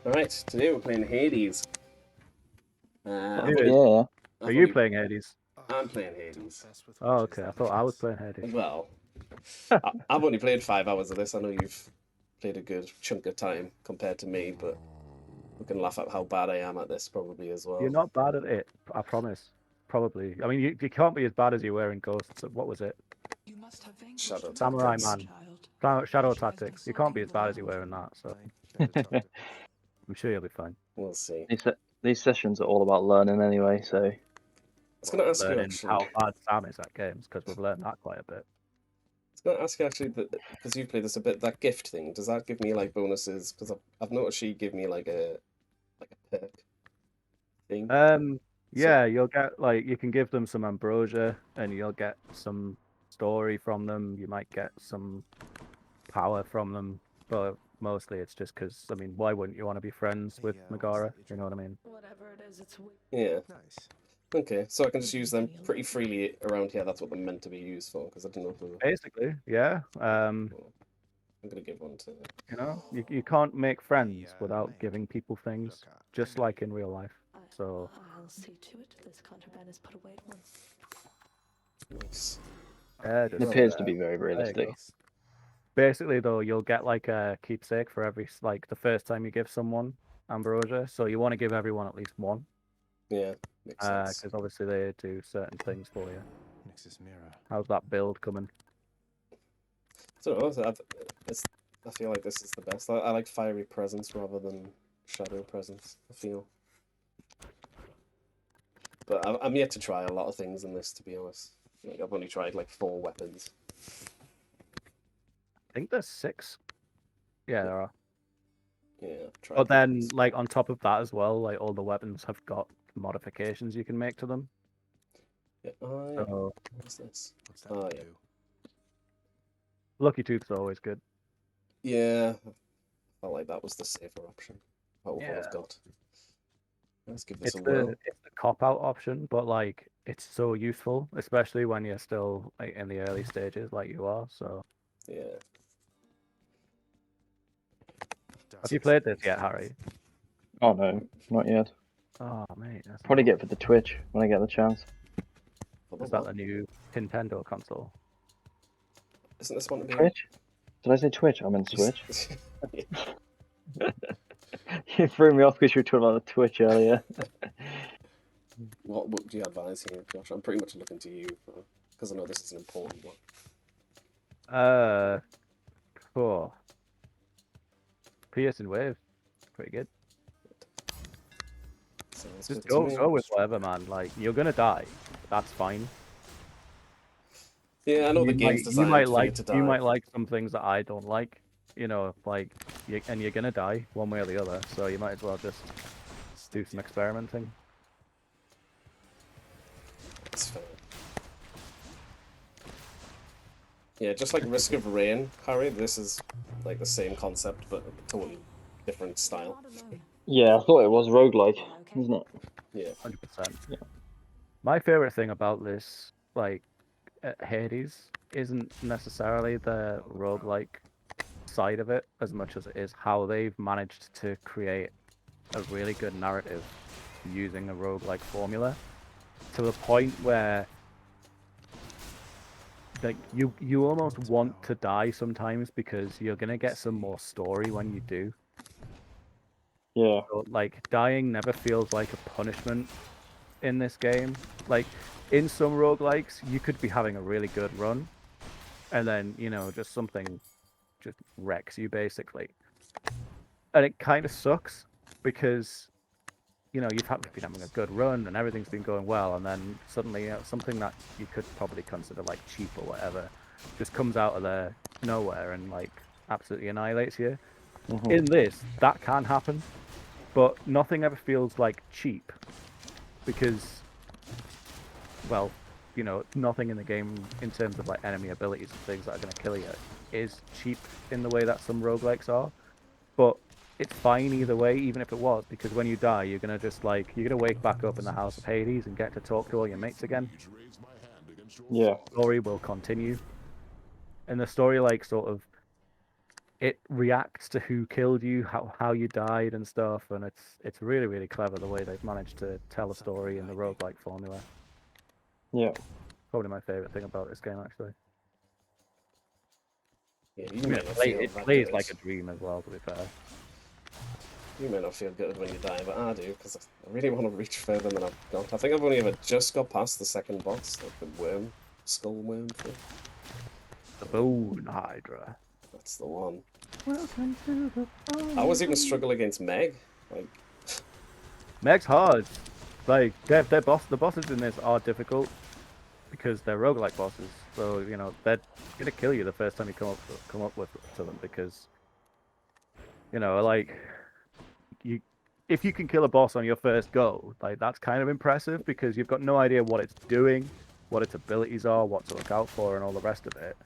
Alright, today we're playing Hades. I've only, Yeah. Are I've you only, playing Hades? I'm playing Hades. Oh, okay. I thought I was playing Hades. Well, I've only played 5 hours of this. I know you've played a good chunk of time compared to me, but we can laugh at how bad I am at this probably as You're well. not bad at it, I promise. Probably. I mean, you can't be as bad as you were in Ghosts. What was it? Shadow Samurai Tactics. Man. Shadow Tactics. You can't be as bad as you were in that, so I'm sure you'll be fine. We'll see. These sessions are all about learning anyway, so I was going to ask you Learning actually. how bad Sam is at games, because we've learned that quite a bit. I was going to ask you actually because you played this a bit. That gift thing, does that give me like bonuses? Because I've noticed she give me like a perk thing. So Yeah, you'll get like you can give them some ambrosia, and you'll get some story from them. You might get some power from them, but mostly it's just because I mean, why wouldn't you want to be friends with Megara? You know what I mean? yeah. Okay, so I can just use them pretty freely around here. That's what they're meant to be used for, because I didn't know if they were... Basically, yeah. Well, I'm gonna give one to... You know, you can't make friends without giving people things, just like in real life. So I'll see to it this contraband is put away at once. Nice. yeah, it just appears to be very there you realistic. go. Basically, though, you'll get like a keepsake for every like the first time you give someone ambrosia. So you want to give everyone at least one, Yeah, makes sense. because obviously they do certain things for you. Nix's mirror. How's that build coming? I don't know. I feel like this is the best. I like fiery presence rather than shadow presence. I feel, but I'm yet to try a lot of things in this. To be honest, like I've only tried like 4 weapons. I think there's 6. Yeah, there are. Yeah, I've tried But then, these. like on top of that as well, like all the weapons have got modifications you can make to them. Yeah. Oh, yeah. So What's this? What's that Oh, do? yeah. Lucky Tooth's always good. Yeah, I felt like that was the safer option. Out of what Yeah. I've got. Let's give this It's a whirl. the cop out option, but like it's so useful, especially when you're still like in the early stages, like you are. So Yeah. have you played this yet, Harry? Oh no, not yet. Oh mate, that's Probably get for the Twitch when I get the chance. For the is that what? the new Nintendo console? Isn't this one to be? Twitch? Did I say Twitch? I meant Switch. Yeah. You threw me off because you were talking about the Twitch earlier. What do you advise here, Josh? I'm pretty much looking to you because I know this is an important one. Oh, Piercing Wave, pretty good. Sounds Just good to me. go with whatever, man. Like you're gonna die, that's fine. Yeah, I know the game's designed for you to die. You might like some things that I don't like, you know, like and you're gonna die one way or the other. So you might as well just do some experimenting. That's fair. Yeah, just like Risk of Rain, Harry, this is like the same concept but a totally different style. Yeah, I thought it was roguelike, isn't it? Yeah. 100%. Yeah. My favorite thing about this, like Hades, isn't necessarily the roguelike side of it as much as it is how they've managed to create a really good narrative using a roguelike formula to the point where like you almost want to die sometimes because you're gonna get some more story when you do. Yeah. So, like dying never feels like a punishment in this game. Like in some roguelikes, you could be having a really good run, and then you know just something just wrecks you basically, and it kind of sucks because you know you've been having a good run and everything's been going well, and then suddenly something that you could probably consider like cheap or whatever just comes out of there nowhere and like absolutely annihilates you. Mhm. In this, that can happen, but nothing ever feels like cheap because, well, you know, nothing in the game in terms of like enemy abilities and things that are going to kill you is cheap in the way that some roguelikes are. But it's fine either way, even if it was, because when you die, you're gonna just like you're gonna wake back up in the House of Hades and get to talk to all your mates again. Yeah. The story will continue, and the story like sort of it reacts to who killed you, how you died and stuff, and it's really, really clever the way they've managed to tell a story in the roguelike formula. Yeah. Probably my favorite thing about this game, actually. Yeah, you I mean, may not feel it that plays good. like a dream as well, to be fair. You may not feel good when you die, but I do, because I really want to reach further than I've got. I think I've only ever just got past the second boss, like the worm, skull worm thing. The Bone Hydra. That's the one. Welcome to the I was even struggle against Meg. Like, Meg's hard. Like the bosses in this are difficult because they're roguelike bosses. So you know they're gonna kill you the first time you come up with to them because you know like if you can kill a boss on your first go, like that's kind of impressive because you've got no idea what it's doing, what its abilities are, what to look out for, and all the rest of it.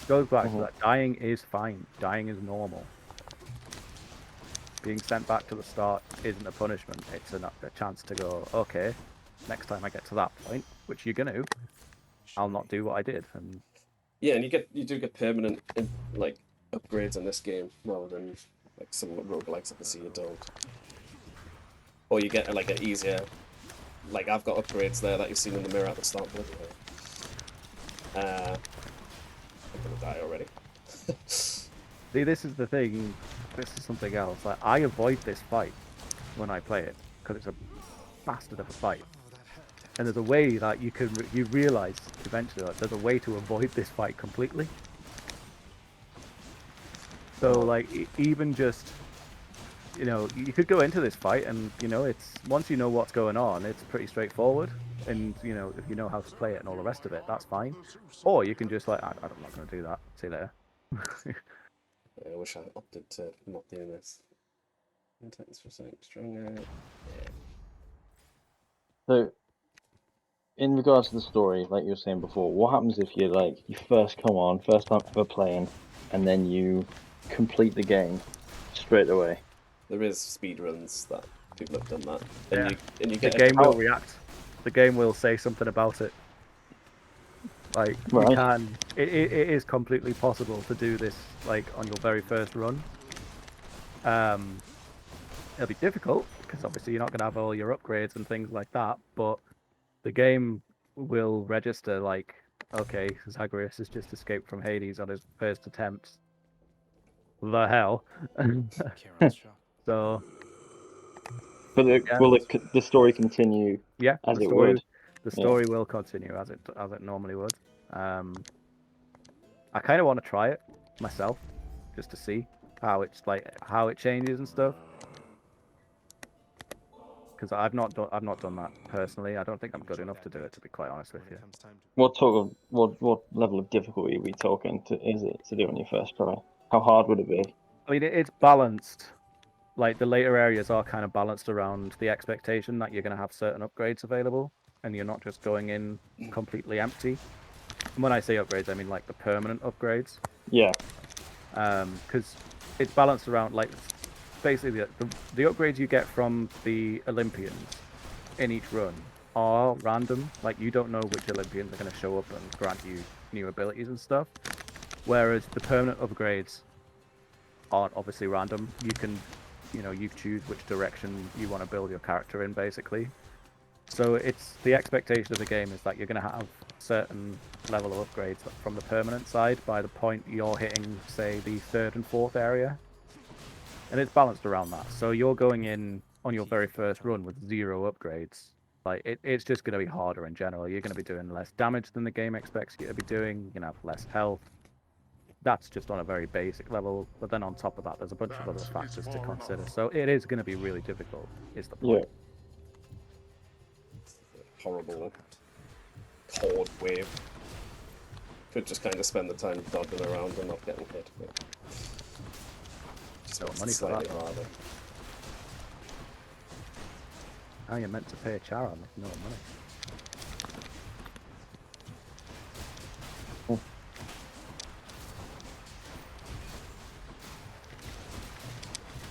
Goes back to that. Dying is fine. Dying is normal. Being sent back to the start isn't a punishment. It's a chance to go, okay, next time I get to that point, which you're going to, I'll not do what I did. And yeah, and you do get permanent like upgrades in this game rather than like some roguelikes I can see you don't. Or you get like an easier, like I've got upgrades there that you've seen in the mirror at the start. I'm gonna die already. see, this is the thing. This is something else. Like I avoid this fight when I play it because it's a bastard of a fight. And there's a way that you realize eventually that there's a way to avoid this fight completely. So like even just you know you could go into this fight and you know it's once you know what's going on it's pretty straightforward and you know if you know how to play it and all the rest of it that's fine. Or you can just like I'm not going to do that. See you later. I wish I opted to not do this. Intense for something stronger. Yeah. So, in regards to the story, like you were saying before, what happens if you first come on, first time ever playing, and then you complete the game straight away? There is speedruns that people have done that. Yeah. And you The get game will react. The game will say something about it. Like you Right. can, it is completely possible to do this like on your very first run. It'll be difficult because obviously you're not going to have all your upgrades and things like that. But the game will register like, okay, Zagreus has just escaped from Hades on his first attempt. The hell. So. But will the story continue? Yeah, as the it story, would. the story will continue as it normally would. I kind of want to try it myself, just to see how it changes and stuff. Because I've not done that personally. I don't think I'm good enough to do it, to be quite honest with you. What level of difficulty are we talking? Is it to do on your first try? How hard would it be? I mean, it's balanced. Like the later areas are kind of balanced around the expectation that you're going to have certain upgrades available, and you're not just going in completely empty. And when I say upgrades, I mean like the permanent upgrades. Yeah. Because it's balanced around like basically the upgrades you get from the Olympians in each run are random. Like you don't know which Olympians are going to show up and grant you new abilities and stuff. Whereas the permanent upgrades aren't obviously random. You can, you choose which direction you want to build your character in, basically. So it's the expectation of the game is that you're going to have certain level of upgrades from the permanent side by the point you're hitting, say, the third and fourth area. And it's balanced around that. So you're going in on your very first run with 0 upgrades. Like it's just going to be harder in general. You're going to be doing less damage than the game expects you to be doing. You're going to have less health. That's just on a very basic level. But then on top of that, there's a bunch of other factors to consider. So it is going to be really difficult, is the point. Yeah. Horrible horde wave. Could just kind of spend the time dodging around and not getting hit. But just No makes money it for slightly that. harder. Now you're meant to pay Charon with no money.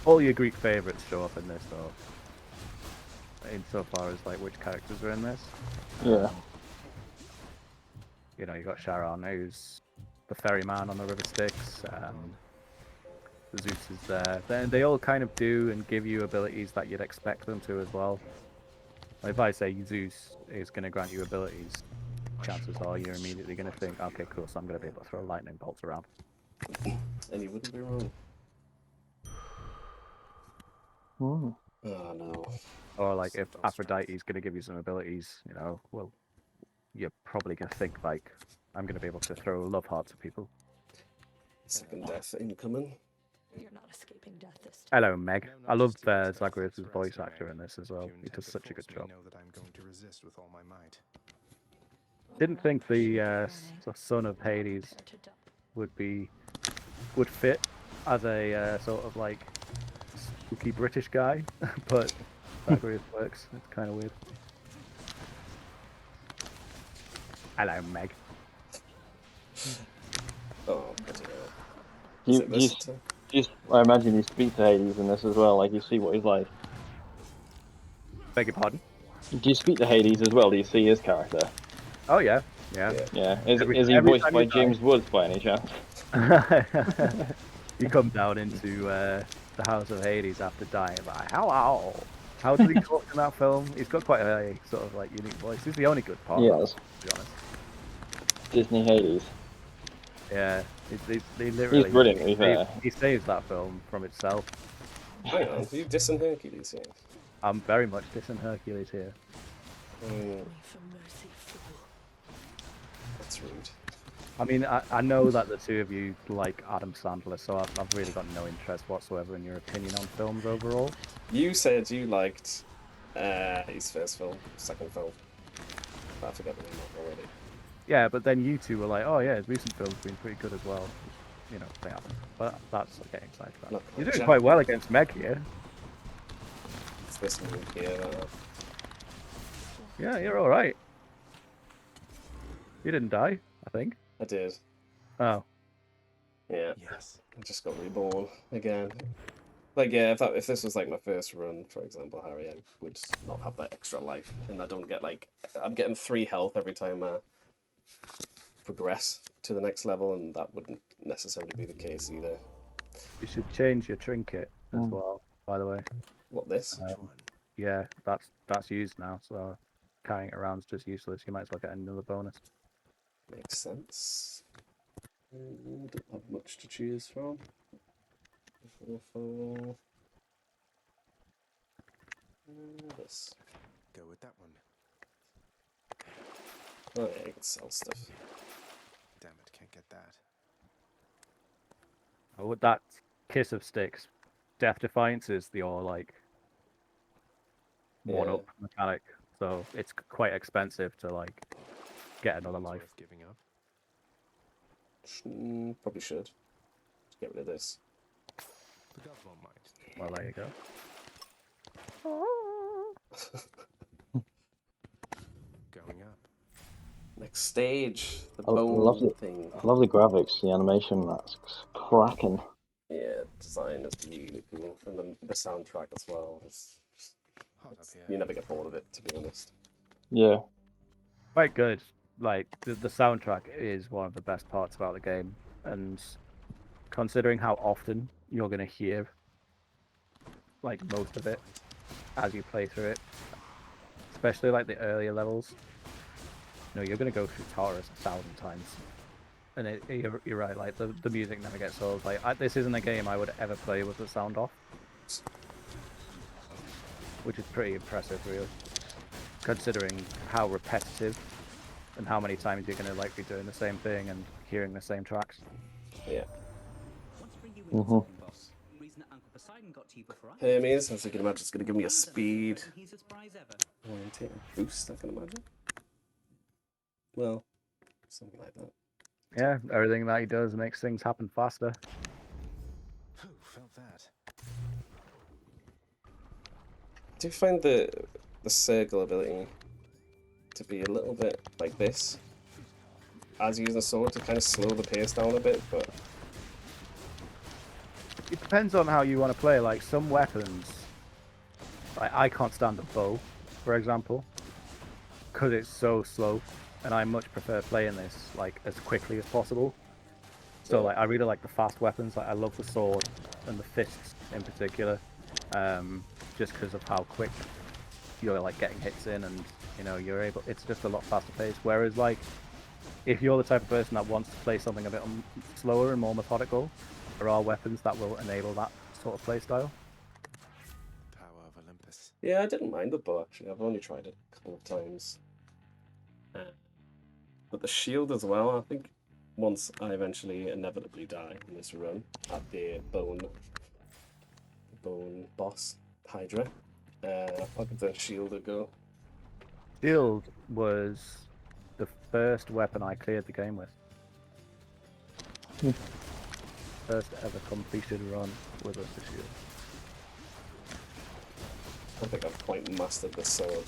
All your Greek favourites show up in this, though. Insofar as like which characters are in this. Yeah. You got Charon, who's the ferryman on the River Styx. Zeus is there. Then they all kind of do and give you abilities that you'd expect them to as well. Like if I say Zeus is going to grant you abilities, chances are you're immediately going to think, okay, cool, so I'm going to be able to throw lightning bolts around. And you wouldn't be wrong. Mm. Oh no. Or like if Aphrodite is going to give you some abilities, you know, well, you're probably going to think like, I'm going to be able to throw love hearts at people. Second death incoming. You're not escaping death this time. Hello, Meg. I love Zagreus' voice actor in this as well. He does such a good job. Didn't think the son of Hades Prepare to die. would fit as a sort of like spooky British guy, but Zagreus works. It's kind of weird. Hello, Meg. Oh, bloody hell. You, Is it you, this? I imagine you speak to Hades in this as well, like you see what he's like. Beg your pardon? Do you speak to Hades as well? Do you see his character? Oh yeah, yeah. Yeah. Is he every voiced time by you die. James Woods by any chance? You come down into the house of Hades after dying, like, hello. How does he talk in that film? He's got quite a sort of like unique voice. He's the only good part. of Yes. that, to be honest. Disney Hades. Yeah, they literally. He's brilliant, to be fair. He saves that film from itself. Hang on, are you dissing Hercules here? I'm very much dissing Hercules here. Mm, Me for mercy, fool. that's rude. I mean, I know that the two of you like Adam Sandler, so I've really got no interest whatsoever in your opinion on films overall. You said you liked his first film, second film. But I forget the name of it already. Yeah, but then you two were like, oh yeah, his recent film's been pretty good as well. You know, they haven't. But that's getting sidetracked. Look, You're doing Jack- quite well against Meg here. It's this movie here. Yeah, you're all right. You didn't die, I think. I did. Oh, Yeah, Yes. I just got reborn again. Like, yeah, if this was like my first run, for example, Harry, I would not have that extra life, and I don't get like I'm getting 3 health every time I progress to the next level, and that wouldn't necessarily be the case either. you should change your trinket as Mm. well. By the way, What this? yeah, that's used now, so carrying it around is just useless. You might as well get another bonus. Makes sense. Don't have much to choose from. This. Go with that one. Oh yeah, you can sell stuff. Damn it, can't get that. Oh, with that Kiss of Sticks, Death Defiance is the all like one up mechanic, so it's quite expensive to like get another It's life. worth giving up. Probably should. Just get rid of this. The gods won't mind. Well, there you go. Going up. Next stage, the I bone love it. thing. I love the graphics, the animation, that's cracking. Yeah, design is really cool, and the soundtrack as well. Hot up here. You never get bored of it, to be honest. Yeah. Quite good. Like the soundtrack is one of the best parts about the game, and considering how often you're gonna hear like most of it as you play through it, especially like the earlier levels. You know, you're gonna go through Taurus 1,000 times, and you're right. Like the music never gets old. Like this isn't a game I would ever play with the sound off, which is pretty impressive, really, considering how repetitive and how many times you're gonna like be doing the same thing and hearing the same tracks. Yeah. Mhm. Hermes, as you can imagine, it's going to give me a speed boost, I can imagine. Well, something like that. Yeah, everything that he does makes things happen faster. Whew, felt that. Do you find the circle ability to be a little bit like this? As using a sword to kind of slow the pace down a bit, but It depends on how you want to play. Like some weapons, like I can't stand the bow, for example, because it's so slow, and I much prefer playing this like as quickly as possible. So Yeah. like I really like the fast weapons. Like I love the sword and the fists in particular, just because of how quick you're like getting hits in, and you know you're able. It's just a lot faster paced. Whereas like if you're the type of person that wants to play something a bit slower and more methodical, there are weapons that will enable that sort of play style. Power of Olympus. Yeah, I didn't mind the bow actually. I've only tried it a couple of times. But the shield as well, I think once I eventually inevitably die in this run at the bone boss, Hydra, I'll give the shield a go. Shield was the first weapon I cleared the game with. First ever completed run with the shield. I think I've quite mastered the sword.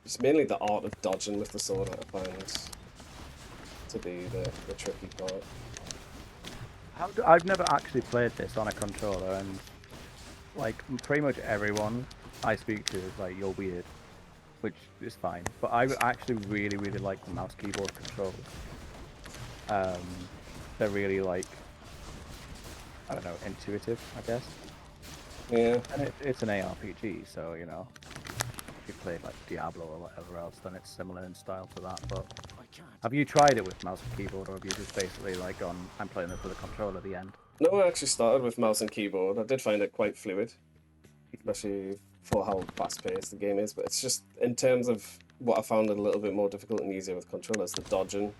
It's mainly the art of dodging with the sword that I find to be the tricky part. I've never actually played this on a controller, and like pretty much everyone I speak to is like, "You're weird," which is fine. But I actually really, really like the mouse keyboard controls. They're really like, I don't know, intuitive, I guess. Yeah. And it's an ARPG, so you know, if you played like Diablo or whatever else, then it's similar in style to that. But I can't. have you tried it with mouse and keyboard, or have you just basically like gone, "I'm playing this with a controller" at the end? No, I actually started with mouse and keyboard. I did find it quite fluid, especially for how fast-paced the game is. But it's just in terms of what I found a little bit more difficult and easier with controllers, the dodging,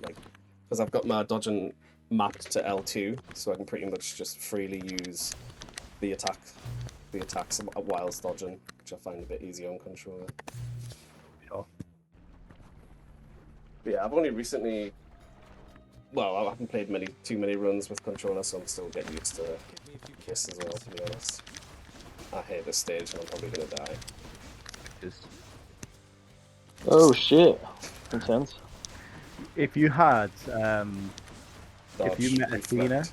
like because I've got my dodging mapped to L2, so I can pretty much just freely use the attacks whilst dodging, which I find a bit easier on controller. Sure. But yeah, I've only recently. Well, I haven't played too many runs with controller, so I'm still getting used to Give me a few this as well, to be honest. I hate this stage and I'm probably gonna die. Just Oh shit! Intense. if you had, Dodge, if you met reflect. Athena,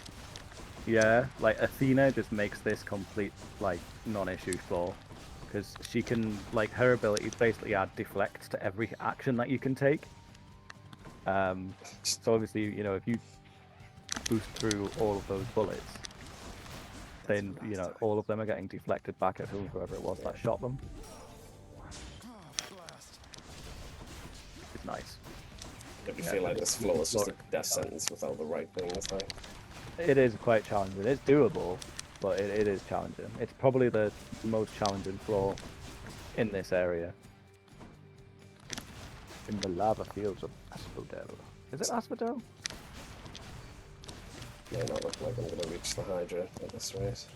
yeah, like Athena just makes this complete like non-issue for, because she can like her abilities basically add deflect to every action that you can take. So obviously, you know, if you boost through all of those bullets, then you know all of them are getting deflected back at whoever it was that shot them. It's nice. If you Yeah, feel like but this it's- floor is just a look, death sentence without the right things, like. It is quite challenging. It's doable, but it is challenging. It's probably the most challenging floor in this area. In the lava fields of Asphodel. Is it Asphodel? May not look like I'm gonna reach the Hydra at this rate. Is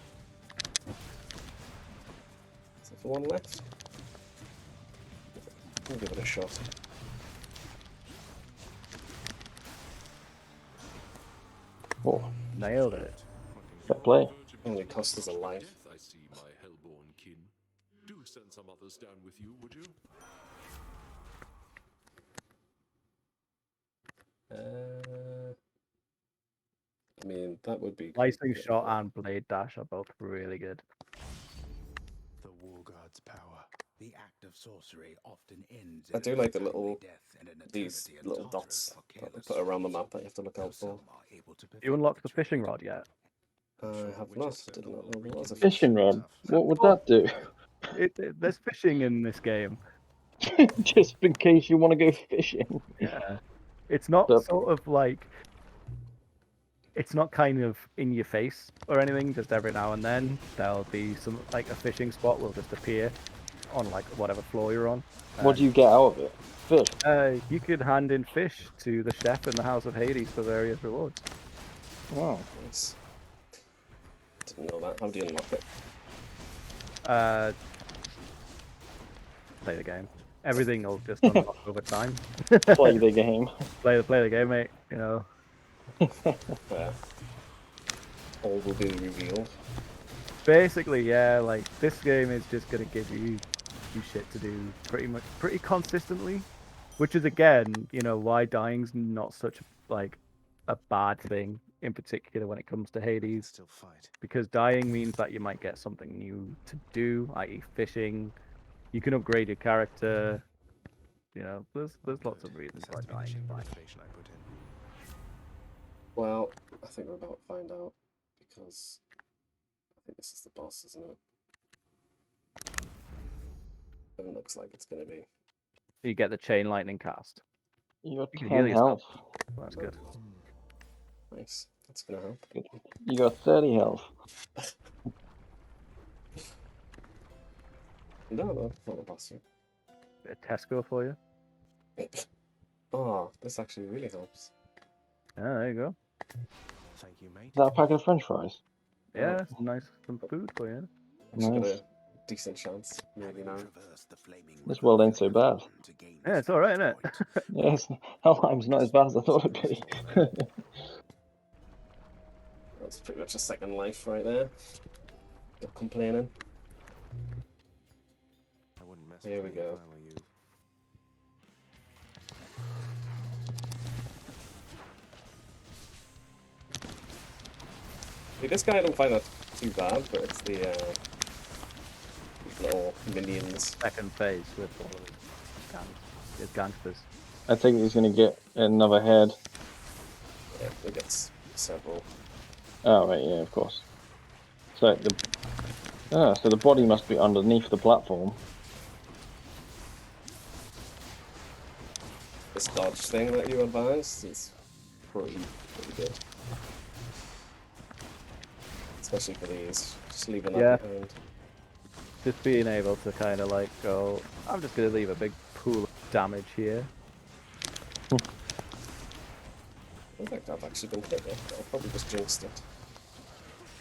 there for one left? I'll give it a shot. Oh, Nailed it. fair play. Only cost us a life. I see my hellborn kin. Do send some others down with you, would you? I mean, that would be. Slicing shot and blade dash are both really good. The war god's power. The act of sorcery often ends. I in do a like the timely little death and an these eternity in little torture dots for that they careless put around the fools. map that you have to look Though out for. some are able to You perfect unlocked the trade. fishing rod yet? I have not. Did not know there was a Fishing rod. What would that do? There's fishing in this game. Just in case you want to go fishing. Yeah. It's not Yep. sort of like. It's not kind of in your face or anything. Just every now and then there'll be some like a fishing spot will just appear on like whatever floor you're on. What do you get out of it? Fish. You could hand in fish to the chef in the House of Hades for various rewards. Wow. Nice. Didn't know that. How do you unlock it? Play the game. Everything will just unlock over time. Play the game. Play the game, mate. You know. Where all will be revealed. Basically, yeah. Like this game is just gonna give you shit to do pretty consistently, which is again, you know, why dying's not such like a bad thing in particular when it comes to Hades. Still fight. Because dying means that you might get something new to do, i.e. fishing. You can upgrade your character. You know, there's lots of reasons This why has been dying is the fine. motivation I put in. Well, I think we're about to find out because I think this is the boss, isn't it? It looks like it's gonna be. You get the chain lightning cast. You got You can 10 heal yourself. health. Well, that's good. Nice. That's gonna help. You got 30 health. No, not a boss yet. Bit of Tesco for you. Oh, this actually really helps. Yeah, there you go. Thank you, mate. Is that a packet of French fries? Yeah, some food for you. Actually got Nice. a decent chance, maybe now. Traverse the flaming This river world ain't so bad. to gain Yeah, this it's alright, isn't it? point. Yes, Helheim's not as bad as I thought it'd be. That's pretty much a second life right there. Not complaining. I wouldn't mess Here with we me go. if I were you. This guy I don't find that too bad, but it's the little minions. Second phase with all of his gangsters. I think he's gonna get another head. Yeah, it gets several. Oh, right, yeah, of course. So so the body must be underneath the platform. This dodge thing that you advised is pretty good. Especially for these. Just leaving that Yeah. behind. Just being able to kind of like go, I'm just going to leave a big pool of damage here. I don't think I've actually been hit yet. I've probably just jinxed it.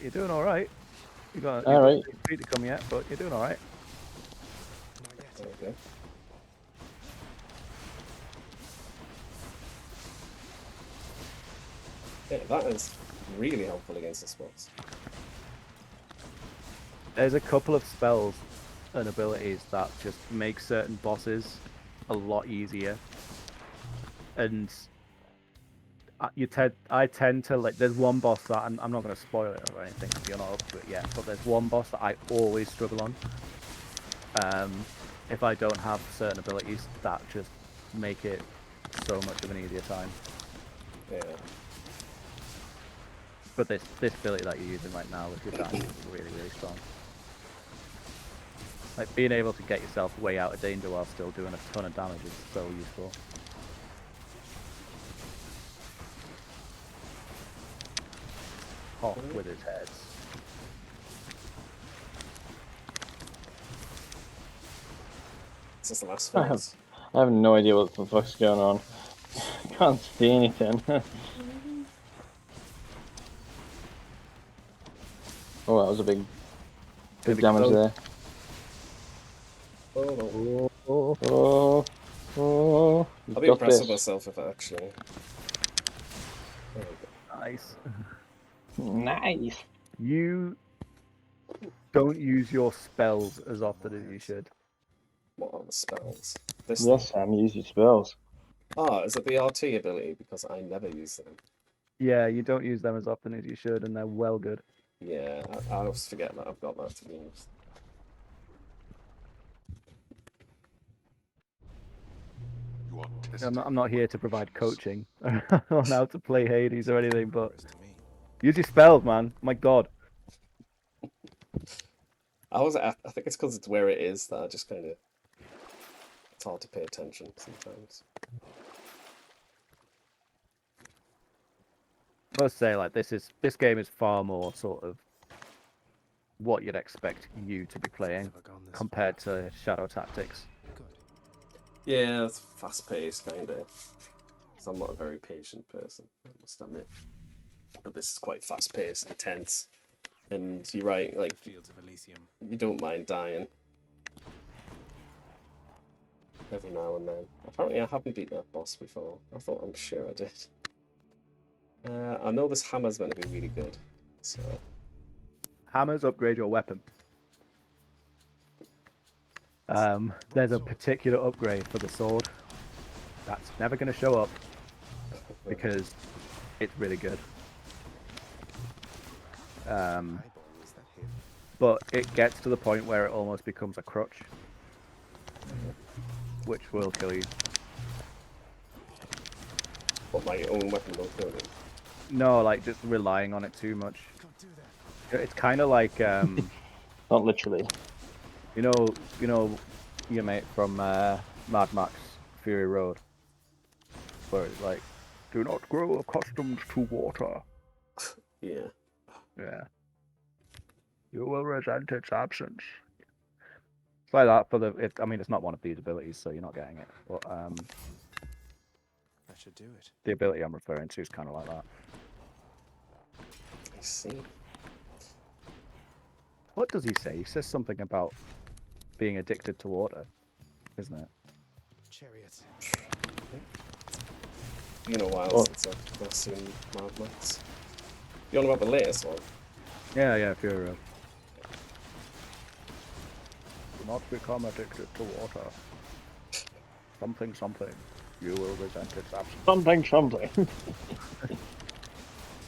You're doing alright. You got Alright. to come yet, but you're doing alright. There we go. Yeah, that is really helpful against this boss. There's a couple of spells and abilities that just make certain bosses a lot easier. And I tend to like. There's one boss that I'm not going to spoil it or anything if you're not up to it yet. But there's one boss that I always struggle on. If I don't have certain abilities that just make it so much of an easier time. Yeah. But this ability that you're using right now with your dash is really, really strong. Like being able to get yourself way out of danger while still doing a ton of damage is so useful. Off with his heads. This is the last I phase. have no idea what the fuck's going on. Can't see anything. Oh, that was a big damage there. Oh, no. Oh, I'll be got impressed this. with myself if I actually. There we go. Nice. Nice. You don't use your spells as often as you should. What are the spells? This Yes, Sam, use your spells. Ah, is it the RT ability? Because I never use them. Yeah, you don't use them as often as you should, and they're well good. Yeah, I always forget that I've got that to be honest. You are tested. I'm not here to provide coaching on how to play Hades or anything, but Whereas to me, use your spells, man. My God. I think it's because it's where it is that I just kind of. It's hard to pay attention sometimes. I must say, like this game is far more sort of what you'd expect you to be playing never gone this compared to Shadow Tactics. good. Yeah, it's fast paced kind of. So I'm not a very patient person, I must admit. But this is quite fast paced, intense, and you're right. Like Fields of Elysium. you don't mind dying every now and then. Apparently, I haven't beat that boss before. I'm sure I did. I know this hammer's meant to be really good, so Hammers upgrade your weapon. There's a particular upgrade for the sword that's never going to show up because it's really good. Eyeball was that hit. But it gets to the point where it almost becomes a crutch, which will kill you. but my own weapon will kill me. No, like just relying on it too much. It's kind of like Not literally. you know, your mate from Mad Max Fury Road, where it's like, do not grow accustomed to water. Yeah. Yeah. You will resent its absence. It's like that for the. I mean, it's not one of these abilities, so you're not getting it. But I should do it. the ability I'm referring to is kind of like that. I see. What does he say? He says something about being addicted to water, isn't it? Chariots. It's been a while Oh. since I've seen Mad Max. You on about the latest one? Yeah, Fury Road. Do not become addicted to water. Something. You will resent its absence. Something.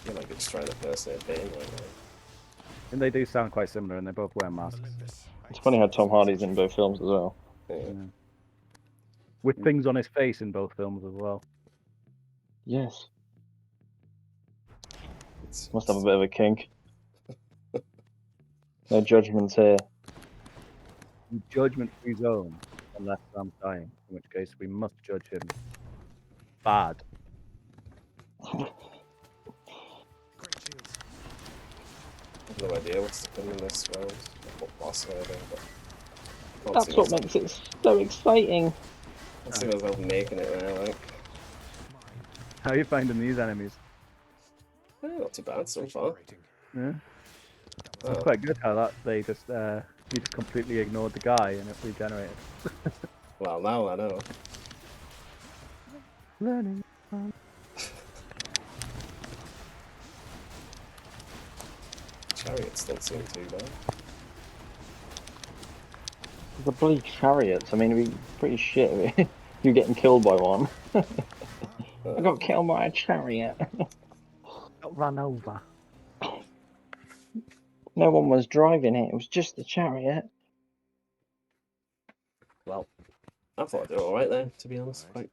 Yeah, like it's trying to impersonate Bane right now. And they do sound quite similar, and they both wear masks. It's funny how Tom Hardy's in both films as well. Yeah. Yeah. With things on his face in both films as well. Yes. It's, Must have a bit of a kink. No judgments here. Judgment-free zone, unless I'm dying, in which case we must judge him bad. Great shields. I have no idea what's to come in this round. What boss or anything, but can't That's see what myself- makes it so exciting. can't see myself making it now, like. How are you finding these enemies? Not too bad so far. Yeah, Oh, it's quite good how that they just you just completely ignored the guy and it regenerated. well, now I know. Learning. Chariots don't seem too bad. The bloody chariots. I mean, it'd be pretty shit if you're getting killed by one. I got killed by a chariot. Got run over. No one was driving it. It was just the chariot. Well, I thought I did alright there, to be honest. Quite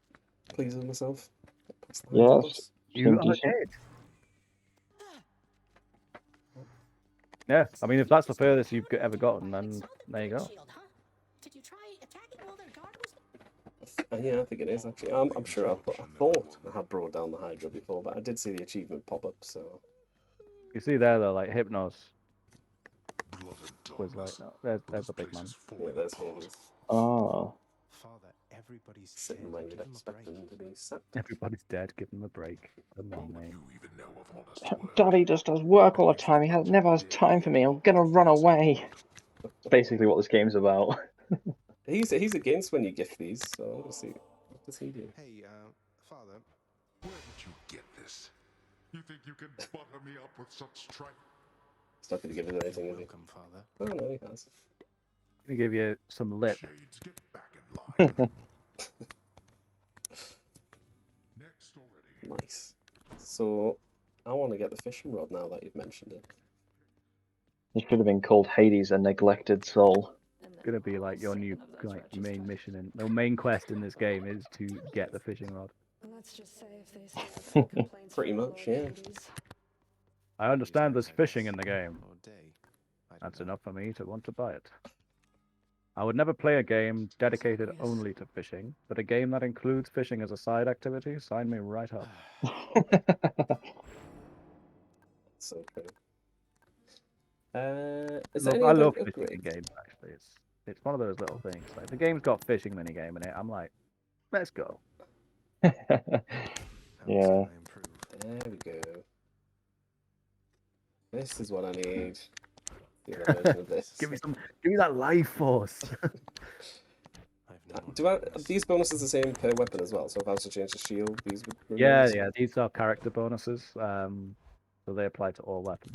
pleased with myself. That's the Yes. boss. You Seemed are decent. dead. Yeah, I mean, if that's the furthest you've ever gotten, then there you go. Did you try attacking while their guard was Yeah, I think it is actually. I'm sure I thought I had brought down the Hydra before, but I did see the achievement pop up, so. You see there, though, like Hypnos Blood and was like, darkness. no, there's a big This man. place is Yeah, falling there's apart. Hades. Ah. Father, everybody's Sitting dead. where you'd Give him a expect break. them to be sat. Everybody's dead. Give them a break. Come on, mate. You even know of honest work. Daddy just does work all the time. He never has time for me. I'm gonna run away. That's basically what this game's about. He's against when you gift these, so we'll see. What does he do? Hey, Father, Where did you get this? You think you can butter me up with such strength? He's not going to give us anything, is he? welcome, Father. Oh, no, he has. Gonna give you some lip. Shades, get back in line. Next already. Nice. So, I want to get the fishing rod now that you've mentioned it. It should have been called Hades, a neglected soul. Gonna be like your new main mission and the main quest in this game is to get the fishing rod. Let's just say if they still have complaints Pretty from much, Lord yeah. Hades. I understand there's I fishing guess. in the game. Or day. I don't That's know. enough for me to want to buy it. I would never play a game dedicated only to fishing, but a game that includes fishing as a side activity, sign me right up. So true. Is there any I other love fishing in upgrades? games, actually. It's one of those little things. Like the game's got fishing minigame in it. I'm like, let's go. How Yeah. can I improve? There we go. This is what I need. The other version of this. Give me that life force. I've no Do one I, to are miss. these bonuses the same per weapon as well? So if I was to change the shield, these would Yeah, remain? yeah. These are character bonuses, so they apply to all weapons.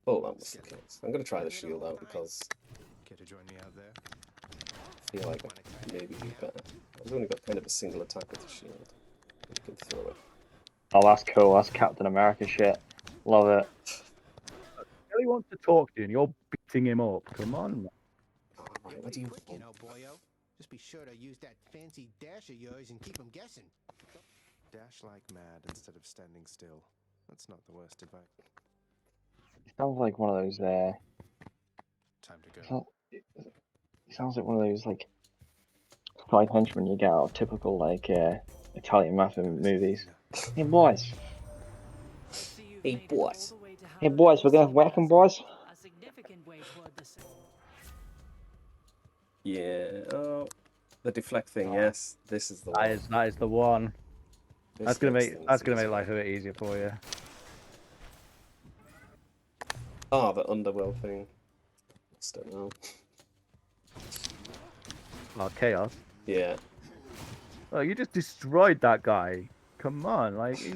Oh, that was the case. I'm going to try the shield out because Care to join me out there? I feel like I maybe do better. I've only got kind of a single attack with the shield. You can throw it. Oh, that's cool. That's Captain America shit. Love it. He wants to talk to you, and you're beating him up. Come on, man. Alright, what do you Quick, you want? know, boyo. Just be sure to use that fancy dash of yours and keep 'em guessing. Dash like mad instead of standing still. That's not the worst advice. It sounds like one of those. Time to go. It sounds like one of those like five henchmen you get out of typical like Italian mafia movies. Hey boys, Hey, boys. hey boys, we're gonna whack 'em, boys. Yeah. Oh, the deflect thing. Yes, this is the That one. is the one. This That's gonna makes make things that's gonna make easier. life a bit easier for you. Oh, the underworld thing. Just don't know. Oh, chaos. Yeah. Oh, you just destroyed that guy. Come on, like he's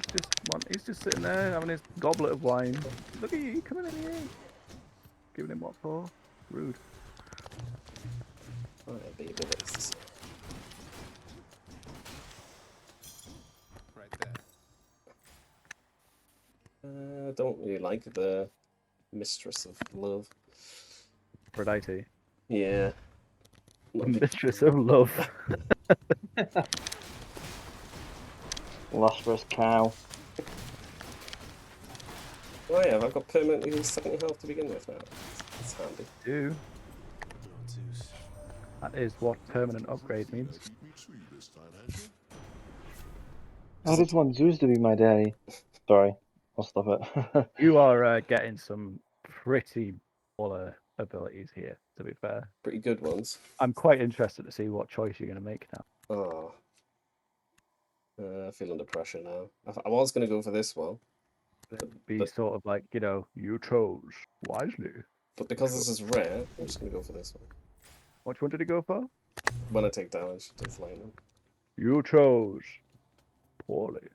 just sitting there having his goblet of wine. Look at you coming in here, giving him what for? Rude. Oh, yeah, the abilities. Right there. I don't really like the Mistress of Love. Aphrodite. Yeah. Not a big- Mistress of love. Lustrous cow. Oh yeah, I've got permanently 70 health to begin with now. That's handy. Do. Lord Zeus. That is what permanent upgrade means. Beat me to you this time, had you? I just want Zeus to be my daddy. Sorry, I'll stop it. You are getting some pretty baller abilities here, to be fair. Pretty good ones. I'm quite interested to see what choice you're going to make now. Oh. I feel under pressure now. I was going to go for this one, Be but- sort of like, you chose wisely. but because this is rare, I'm just going to go for this one. Which one did you go for? When I take damage, it does lightning. You chose poorly.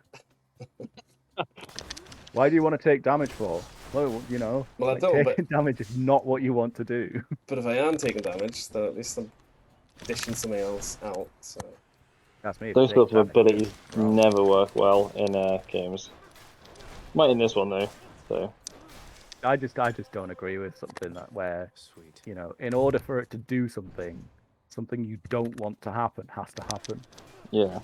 Why do you want to take damage for? Well, Well, I like, don't, but- taking damage is not what you want to do. But if I am taking damage, then at least I'm dishing something else out, so... That's me. Those take sorts of damage. abilities never work well in games. Might in this one though. So I just don't agree with something where Sweet. in order for it to do something you don't want to happen has to happen. yeah.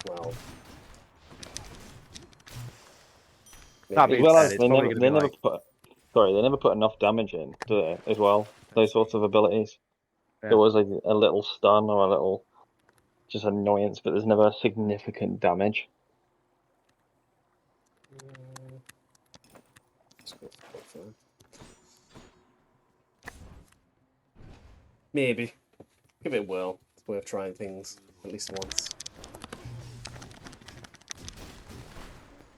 Well... That maybe being As well said, as it's they probably never, gonna they be never like- put. Sorry, they never put enough damage in, do they? As well, those sorts of abilities. Yeah. There was like a little stun or a little just annoyance, but there's never significant damage. Let's go for it. Maybe. Give it a whirl. It's worth trying things at least once.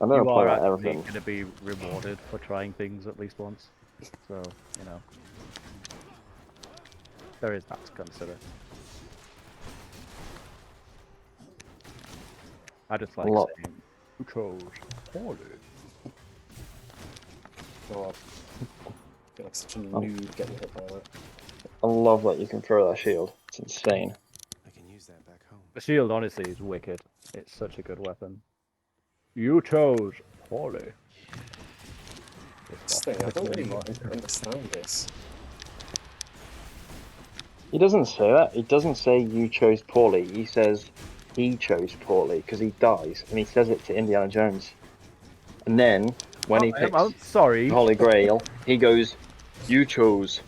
I never You play are like actually everything. going to be rewarded for trying things at least once. So, there is that to consider. I just like Lot. saying, you chose poorly. God. I feel like such a noob getting hit by that. I love that you can throw that shield. It's insane. I can use that back home. The shield, honestly, is wicked. It's such a good weapon. You chose poorly. This thing, I don't really understand this. He doesn't say that. He doesn't say you chose poorly. He says he chose poorly because he dies, and he says it to Indiana Jones. And then when he picks I'm sorry. the Holy Grail, he goes, "You chose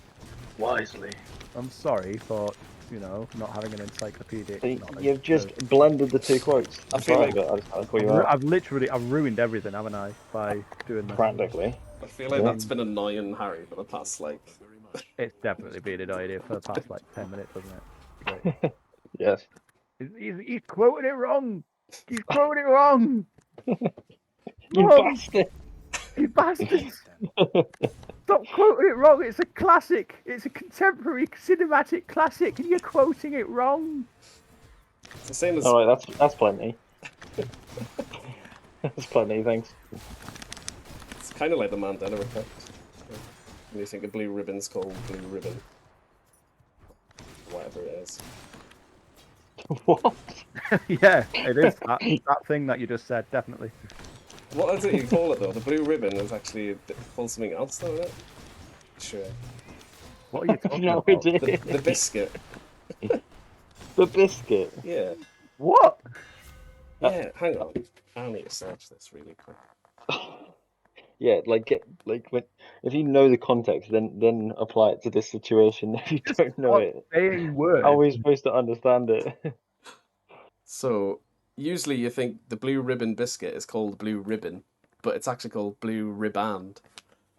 wisely." I'm sorry for, not having an encyclopedic See, knowledge. you've just blended the two quotes. I feel like- but I just had to call you out. I've ruined everything, haven't I, by doing this? Practically. I feel like Yeah. that's been annoying Harry for the past, like... Very much. It's definitely been an idea for the past 10 minutes, hasn't it? Great. Yes. He's quoting it wrong. He's quoting it wrong. You No, bastard! you bastards! Stop quoting it wrong. It's a classic. It's a contemporary cinematic classic, and you're quoting it wrong. It's the same as... Alright, that's plenty. That's plenty, thanks. It's kind of like the Mandela effect. When you think a blue ribbon's called blue ribbon. Whatever it is. What? Yeah, it is that thing that you just said. Definitely. What is it you call it though? The blue ribbon is actually called something else though, isn't it? Sure. What are you talking No about? idea. The biscuit. The biscuit. Yeah. What? Yeah, hang on. I need to search this really quick. Yeah, if you know the context, then apply it to this situation. If you don't know Stop it, saying words. how are we supposed to understand it? So, usually you think the blue ribbon biscuit is called blue ribbon, but it's actually called blue riband.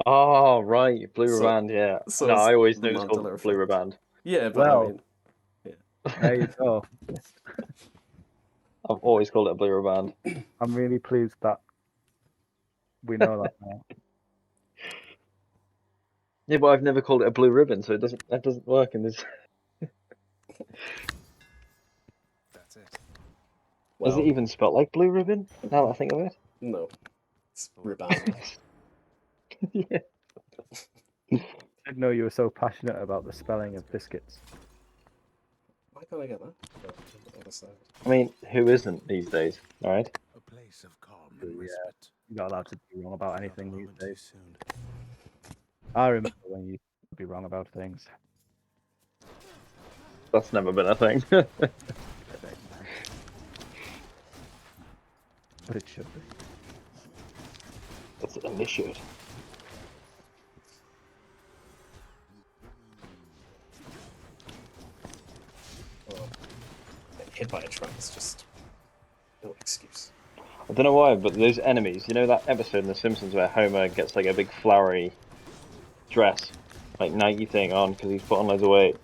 Oh, right, blue So- riband. Yeah. so No, it's I always the knew it was called Mandela blue effect. riband. Yeah, but Well. I mean, There you go. I've always called it a blue riband. I'm really pleased that we know that now. Yeah, but I've never called it a blue ribbon, so that doesn't work in this. That's it. Is well, it even spelled like blue ribbon? Now that I think of it. no. It's riband. Yeah. I didn't know you were so passionate about the spelling of biscuits. Why can't I get that? No, on the other side. I mean, who isn't these days, all right? A place of calm Yeah. and respite. You're not allowed to be wrong about anything Another these moment too days. soon. I remember when you could be wrong about things. That's never been a thing. But it should be. That's an initiate. Oh, getting hit by a truck is just no excuse. I don't know why, but those enemies, you know that episode in The Simpsons where Homer gets like a big flowery dress, like Nike thing on because he's put on loads of weight?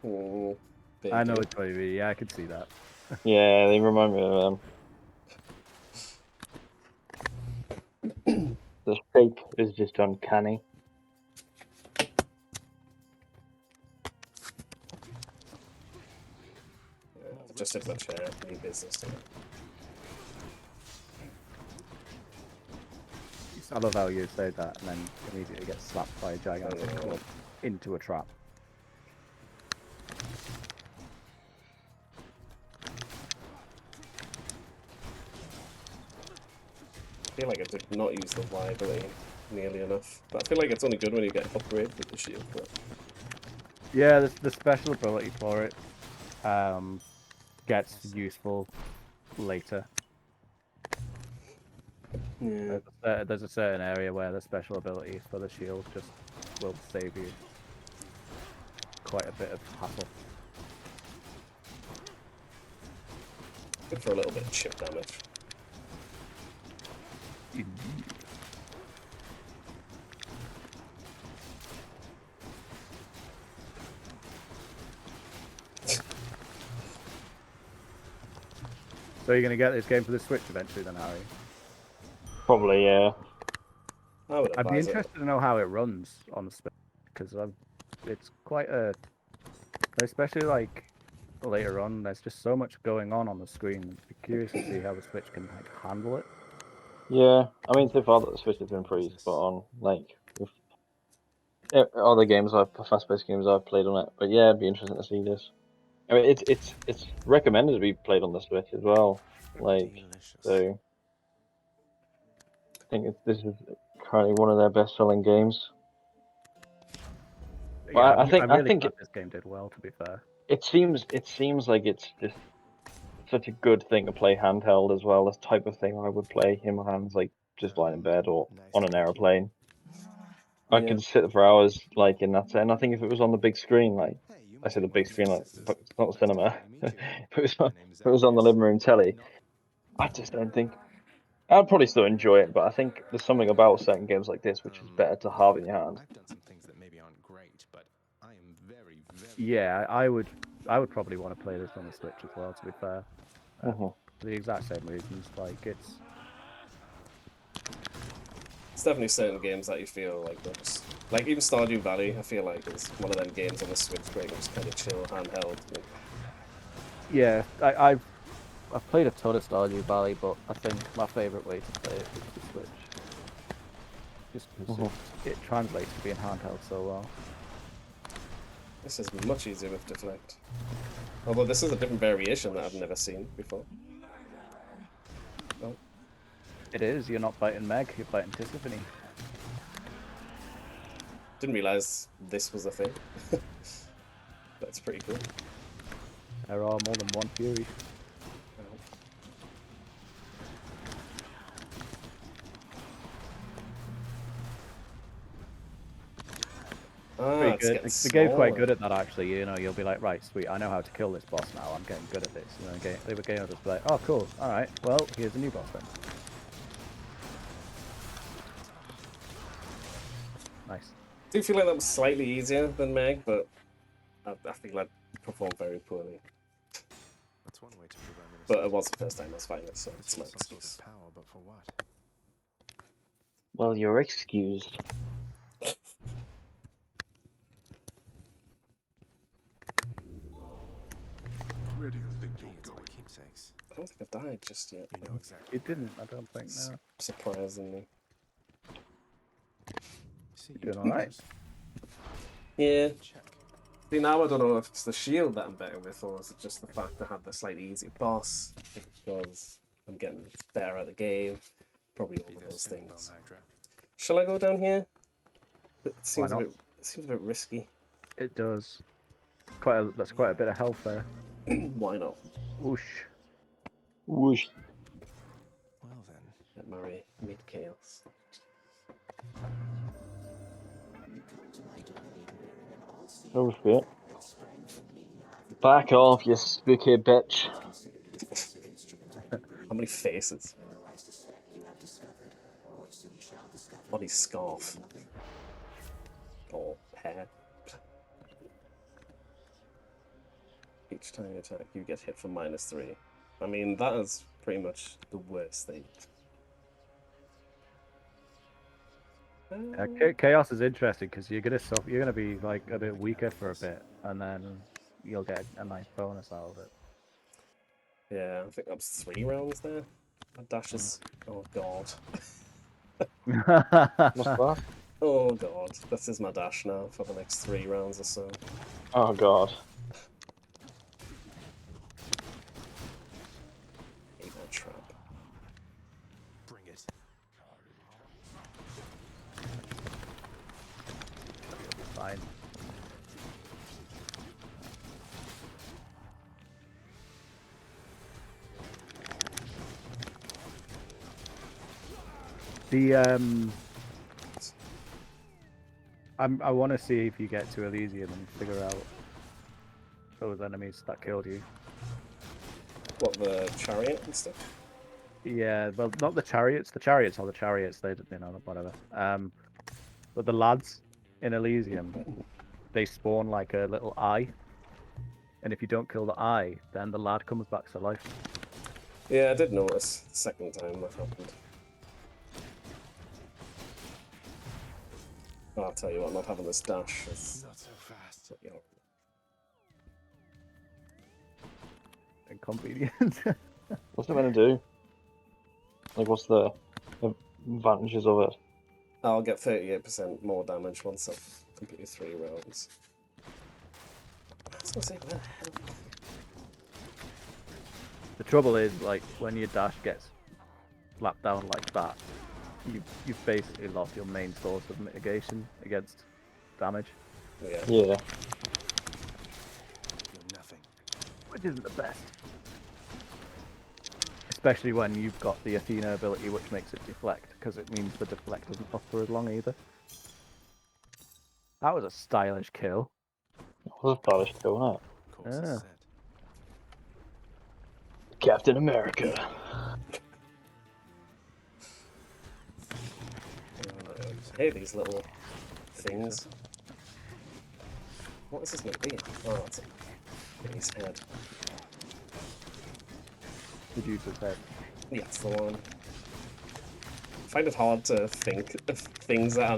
Oh, I know it's going to be. Yeah, I could see that. Yeah, they remind me of them. The shape is just uncanny. Just a bunch of any business to it. I love how you say that and then immediately get slapped by a gigantic Oh. club into a trap. I feel like I did not use the Y ability nearly enough. But I feel like it's only good when you get an upgrade with the shield. But Yeah, the special ability for it gets useful later. yeah. There's a certain area where the special ability for the shield just will save you quite a bit of hassle. Good for a little bit of chip damage. So you're gonna get this game for the Switch eventually, then, Harry? Probably, yeah. I would I'd be advise it. interested to know how it runs on the Switch because it's quite a, especially like later on. There's just so much going on the screen. I'd be curious to see how the Switch can like handle it. Yeah, I mean, so far the Switch has been pretty spot on. Like, with other games, fast-paced games I've played on it. But yeah, it'd be interesting to see this. I mean, it's recommended to be played on the Switch as well. Like, Delicious. so I think this is currently one of their best-selling games. Well, I I'm think- really think glad this game did well. To be fair, It seems like it's just such a good thing to play handheld as well. This type of thing I would play in my hands, like just lying in bed or Nice on to an meet you. aeroplane. I Yeah. could sit for hours, like in that. And I think if it was on the big screen, like Hey, you I must said, the be one big of screen, my like sisters. it's not Nice to cinema. finally meet you. if it was My on, name's if it was on the Zacchaeus. living room telly, Not- I just don't think. I'd probably still enjoy it, but I think there's something about certain games like this which is better to have in your hand. I've done some things that maybe aren't great, but I am very, very yeah, I would probably want to play this on the Switch as well. To be fair, Mhm. for the exact same reasons. Like it's definitely certain games that you feel like they're just like even Stardew Valley. I feel like it's one of them games on the Switch where you can just kind of chill handheld. yeah. I've played a ton of Stardew Valley, but I think my favorite way to play it is the Switch. Just because it translates to being handheld so well. This is much easier with Deflect. Although this is a different variation that I've never seen before. Oh, It is. You're not fighting Meg. You're fighting Tisiphone. didn't realize this was a thing. That's pretty cool. There are more than one Fury. Pretty it's good. getting The game's quite smaller. good at that, actually. You know, you'll be like, right, sweet, I know how to kill this boss now. I'm getting good at this. You know, the game will just be like, oh, cool. All right, well, here's a new boss then. Nice. I do feel like that was slightly easier than Meg, but I feel like it performed very poorly. That's one way to program innocence. But it was the first time I was fighting it, so This it's my is some sort excuse. of power, but for what? Well, you're excused. Where do you think Be you're it's my going? keepsakes. I don't think I've died just yet. You know exactly. It didn't, I don't think, no. Surprisingly. See, You're you doing alright. choose. Yeah. Check. See, now I don't know if it's the shield that I'm better with, or is it just the fact I had the slightly easier boss, because I'm getting better at the game. Probably all Be of there those soon, things. Balmagra. Shall I go down here? It Why seems a not? bit. It seems a bit risky. It does. That's quite a bit of health there. Why not? Whoosh. Whoosh. Well then, Let Murray meet chaos. Oh shit. Back off, you spooky bitch. How many faces? On his scarf. Or hair. Each time you attack, you get hit for -3. I mean, that is pretty much the worst thing. Chaos is interesting because you're gonna be like a bit weaker for a bit, and then you'll get a nice bonus out of it. Yeah, I think that was 3 rounds there. That dash is... Oh god. What's that? Oh god. This is my dash now for the next 3 rounds or so. Oh god. Hate that trap. bring it. Fine. The I want to see if you get to Elysium and figure out those enemies that killed you. What, the chariot and stuff? Yeah, well, not the chariots. The chariots are the chariots. They, you know, whatever. But the lads in Elysium, they spawn like a little eye, and if you don't kill the eye, then the lad comes back to life. Yeah, I did notice the second time that happened. Oh, I'll tell you what, not having this dash is... Not so fast. You know, Inconvenient. What's it gonna do? Like, what's the advantages of it? I'll get 38% more damage once I've completed 3 rounds. I was gonna say, where the hell? The trouble is, like, when your dash gets slapped down like that, you've basically lost your main source of mitigation against damage, Yeah. Yeah. You're nothing. which isn't the best. Especially when you've got the Athena ability, which makes it deflect, because it means the deflect doesn't last for as long either. That was a stylish kill. That was a stylish kill, wasn't Course Yeah. is set. it? Captain America. Hey, these little things. What is this meant to be? Oh, it's in his head. Medusa's head. Yeah, it's the one. I find it hard to think of things that I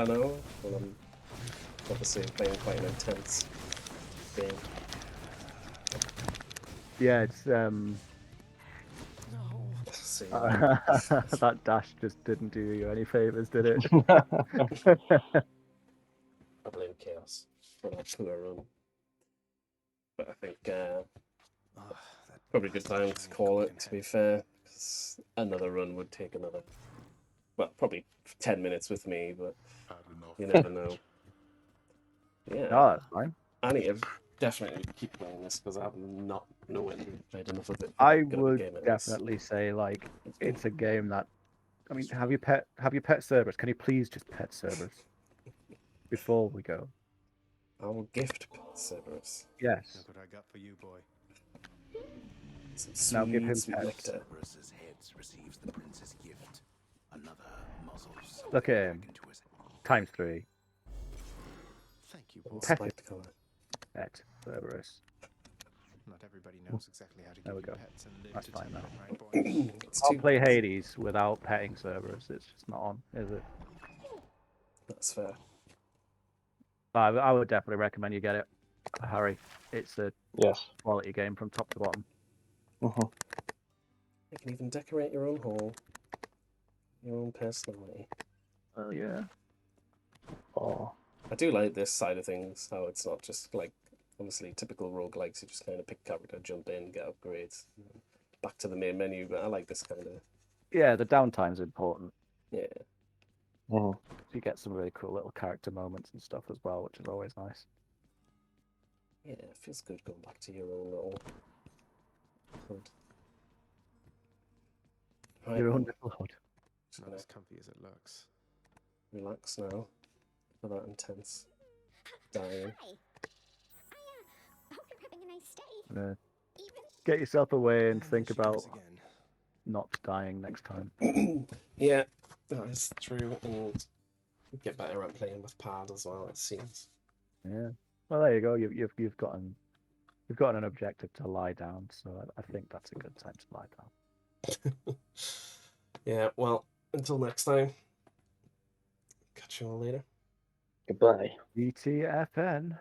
know when I'm obviously playing quite an intense game. Yeah, it's See, that dash just didn't do you any favors, did it? I blame Chaos for that poor run. But I think Ah, that probably a good time to bastard call it, fucking to be head. fair. Because another run would take another, well, probably 10 minutes with me, but Had enough. you never know. Yeah, No, that's fine. I need to definitely keep playing this because I have not nowhere near played enough of it. for I how good of a would game it is. definitely say, like, it's a game that, I mean, have you pet Cerberus? Can you please just pet Cerberus? before we go. I will gift Cerberus Yes. Look what I got for you, boy. some Now give him sweet pets. nectar. Cerberus's head receives the prince's gift. Another muzzles. Look at him. back into his Times 3. Thank you, And boy. Pet spiked colour. Pet Cerberus. Not everybody knows exactly how to There give we you go. pets and live That's to fine tell now. it, right, boy? It's I'll two play pets. Hades without petting Cerberus. It's just not on, is it? That's fair. But I would definitely recommend you get it, Harry. It's a Yes. quality game from top to bottom. Mhm. You can even decorate your own hall. Your own personality. Oh yeah. Oh. I do like this side of things, how it's not just like, obviously, typical roguelikes, you just kind of pick a character, jump in, get upgrades, and then back to the main menu, but I like this kind of, Yeah, the downtime's important. yeah. Mhm. You get some really cool little character moments and stuff as well, which is always nice. Yeah, it feels good going back to your own little hood. Right, Your well, own little hood. It's not as comfy as it looks. relax now. For that intense dying. Hi. I hope you're having a nice day. Yeah. Even Get yourself away and There think she about goes again. not dying next time. Yeah, that is true, and get better at playing with pad as well, it seems. Yeah. Well, there you go. You've gotten an objective to lie down, so I think that's a good time to lie down. Yeah, well, until next time. Catch you all later. Goodbye. ETFN.